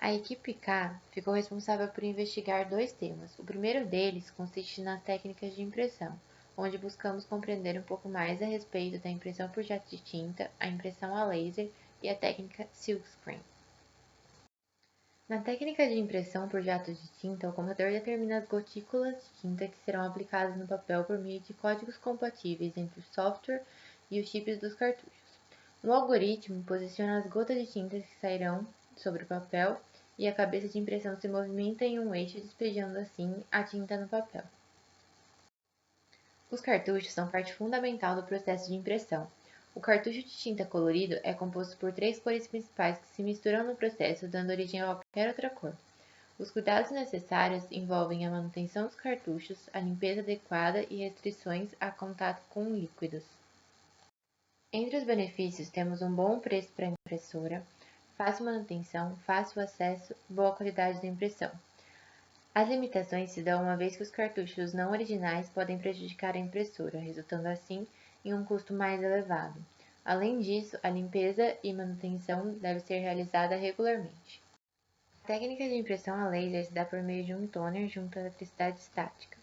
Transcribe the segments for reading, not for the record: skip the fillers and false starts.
A equipe K ficou responsável por investigar dois temas. O primeiro deles consiste nas técnicas de impressão, onde buscamos compreender um pouco mais a respeito da impressão por jato de tinta, a impressão a laser e a técnica silkscreen. Na técnica de impressão por jato de tinta, o computador determina as gotículas de tinta que serão aplicadas no papel por meio de códigos compatíveis entre o software e os chips dos cartuchos. Um algoritmo posiciona as gotas de tinta que sairão sobre o papel e a cabeça de impressão se movimenta em um eixo, despejando assim a tinta no papel. Os cartuchos são parte fundamental do processo de impressão. O cartucho de tinta colorido é composto por 3 cores principais que se misturam no processo, dando origem a qualquer outra cor. Os cuidados necessários envolvem a manutenção dos cartuchos, a limpeza adequada e restrições a contato com líquidos. Entre os benefícios temos um bom preço para a impressora, fácil manutenção, fácil acesso e boa qualidade da impressão. As limitações se dão uma vez que os cartuchos não originais podem prejudicar a impressora, resultando assim em um custo mais elevado. Além disso, a limpeza e manutenção deve ser realizada regularmente. A técnica de impressão a laser se dá por meio de um toner junto à eletricidade estática.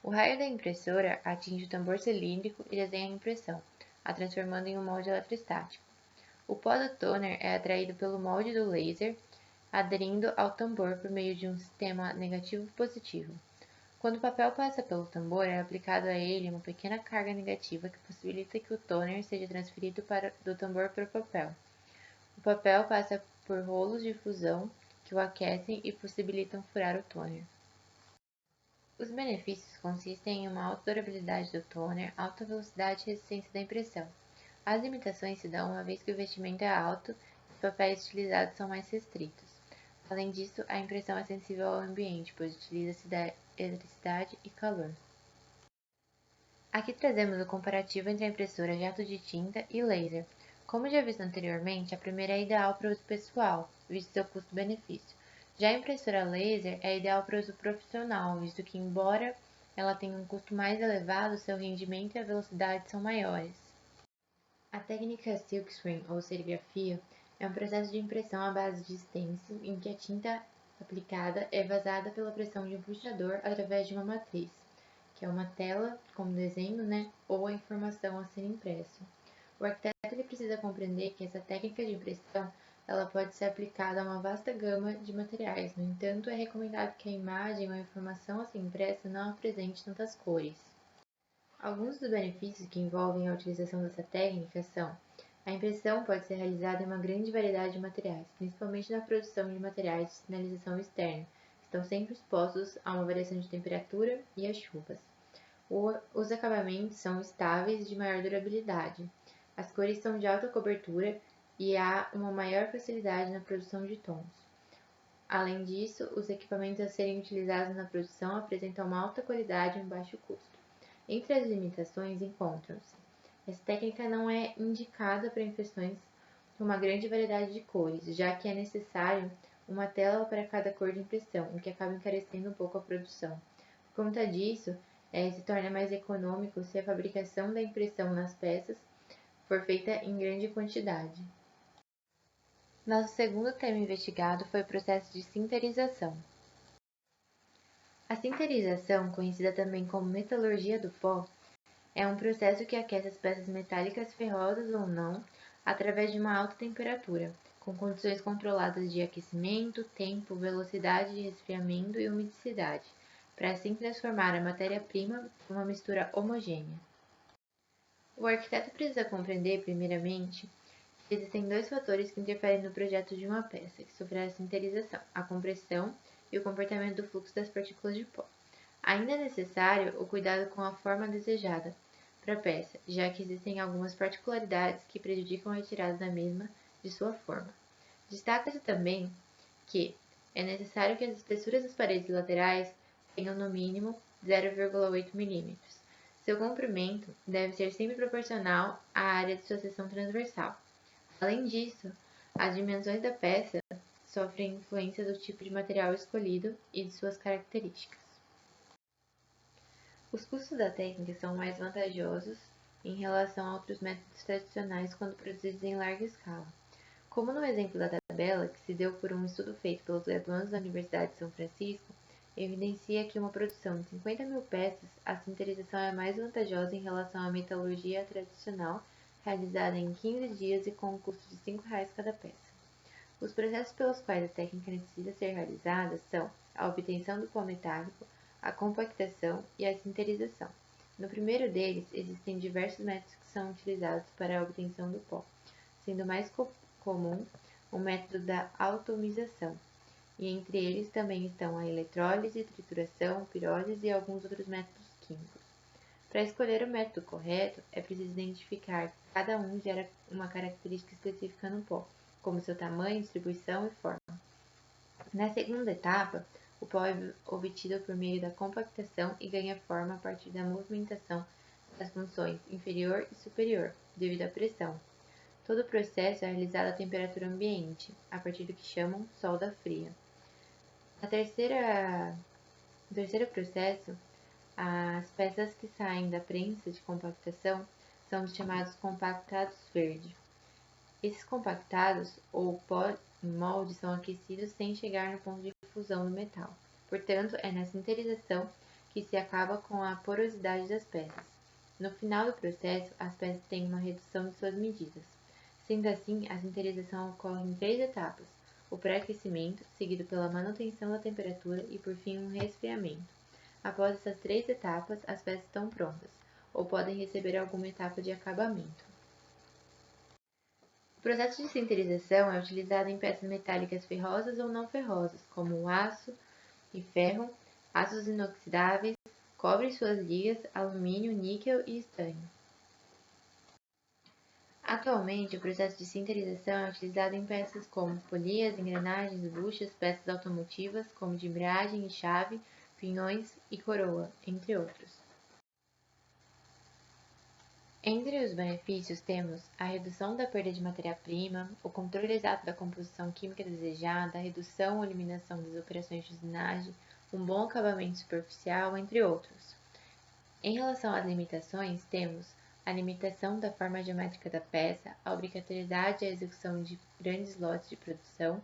O raio da impressora atinge o tambor cilíndrico e desenha a impressão, a transformando em um molde eletrostático. O pó do toner é atraído pelo molde do laser, aderindo ao tambor por meio de um sistema negativo-positivo. Quando o papel passa pelo tambor, é aplicado a ele uma pequena carga negativa que possibilita que o toner seja transferido do tambor para o papel. O papel passa por rolos de fusão que o aquecem e possibilitam furar o toner. Os benefícios consistem em uma alta durabilidade do toner, alta velocidade e resistência da impressão. As limitações se dão uma vez que o investimento é alto e os papéis utilizados são mais restritos. Além disso, a impressão é sensível ao ambiente, pois utiliza-se da eletricidade e calor. Aqui trazemos o comparativo entre a impressora jato de tinta e laser. Como já visto anteriormente, a primeira é ideal para uso pessoal, visto seu custo-benefício. Já a impressora laser é ideal para uso profissional, visto que, embora ela tenha um custo mais elevado, seu rendimento e a velocidade são maiores. A técnica silkscreen, ou serigrafia, é um processo de impressão à base de stencil em que a tinta aplicada é vazada pela pressão de um puxador através de uma matriz, que é uma tela com desenho, ou a informação a ser impresso. O arquiteto ele precisa compreender que essa técnica de impressão ela pode ser aplicada a uma vasta gama de materiais. No entanto, é recomendado que a imagem ou a informação a ser impressa não apresente tantas cores. Alguns dos benefícios que envolvem a utilização dessa técnica são: a impressão pode ser realizada em uma grande variedade de materiais, principalmente na produção de materiais de sinalização externa, que estão sempre expostos a uma variação de temperatura e a chuvas. Os acabamentos são estáveis e de maior durabilidade. As cores são de alta cobertura e há uma maior facilidade na produção de tons. Além disso, os equipamentos a serem utilizados na produção apresentam uma alta qualidade e um baixo custo. Entre as limitações encontram-se: essa técnica não é indicada para impressões com uma grande variedade de cores, já que é necessário uma tela para cada cor de impressão, o que acaba encarecendo um pouco a produção. Por conta disso, se torna mais econômico se a fabricação da impressão nas peças for feita em grande quantidade. Nosso segundo tema investigado foi o processo de sinterização. A sinterização, conhecida também como metalurgia do pó, é um processo que aquece as peças metálicas ferrosas ou não através de uma alta temperatura, com condições controladas de aquecimento, tempo, velocidade de resfriamento e umidade, para assim transformar a matéria-prima em uma mistura homogênea. O arquiteto precisa compreender, primeiramente, que existem dois fatores que interferem no projeto de uma peça que sofrerá sinterização: a compressão e o comportamento do fluxo das partículas de pó. Ainda é necessário o cuidado com a forma desejada para a peça, já que existem algumas particularidades que prejudicam a retirada da mesma de sua forma. Destaca-se também que é necessário que as espessuras das paredes laterais tenham no mínimo 0,8 mm. Seu comprimento deve ser sempre proporcional à área de sua seção transversal. Além disso, as dimensões da peça sofrem influência do tipo de material escolhido e de suas características. Os custos da técnica são mais vantajosos em relação a outros métodos tradicionais quando produzidos em larga escala. Como no exemplo da tabela, que se deu por um estudo feito pelos graduandos da Universidade de São Francisco, evidencia que uma produção de 50.000 peças, a sinterização é mais vantajosa em relação à metalurgia tradicional, realizada em 15 dias e com um custo de R$ 5 cada peça. Os processos pelos quais a técnica necessita ser realizada são a obtenção do pó metálico, a compactação e a sinterização. No primeiro deles, existem diversos métodos que são utilizados para a obtenção do pó, sendo o mais comum o método da atomização, e entre eles também estão a eletrólise, trituração, pirólise e alguns outros métodos químicos. Para escolher o método correto, é preciso identificar que cada um gera uma característica específica no pó, como seu tamanho, distribuição e forma. Na segunda etapa, o pó é obtido por meio da compactação e ganha forma a partir da movimentação das funções inferior e superior, devido à pressão. Todo o processo é realizado a temperatura ambiente, a partir do que chamam solda fria. No terceiro processo, as peças que saem da prensa de compactação são os chamados compactados verde. Esses compactados, ou pó em molde, são aquecidos sem chegar no ponto de fusão do metal. Portanto, é na sinterização que se acaba com a porosidade das peças. No final do processo, as peças têm uma redução de suas medidas. Sendo assim, a sinterização ocorre em 3 etapas: o pré-aquecimento, seguido pela manutenção da temperatura e, por fim, um resfriamento. Após essas 3 etapas, as peças estão prontas, ou podem receber alguma etapa de acabamento. O processo de sinterização é utilizado em peças metálicas ferrosas ou não ferrosas, como o aço e ferro, aços inoxidáveis, cobre e suas ligas, alumínio, níquel e estanho. Atualmente, o processo de sinterização é utilizado em peças como polias, engrenagens, buchas, peças automotivas, como de embreagem e chave, pinhões e coroa, entre outros. Entre os benefícios temos a redução da perda de matéria-prima, o controle exato da composição química desejada, a redução ou eliminação das operações de usinagem, um bom acabamento superficial, entre outros. Em relação às limitações, temos a limitação da forma geométrica da peça, a obrigatoriedade à execução de grandes lotes de produção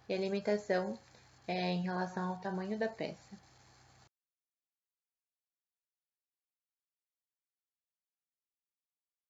e a limitação em relação ao tamanho da peça.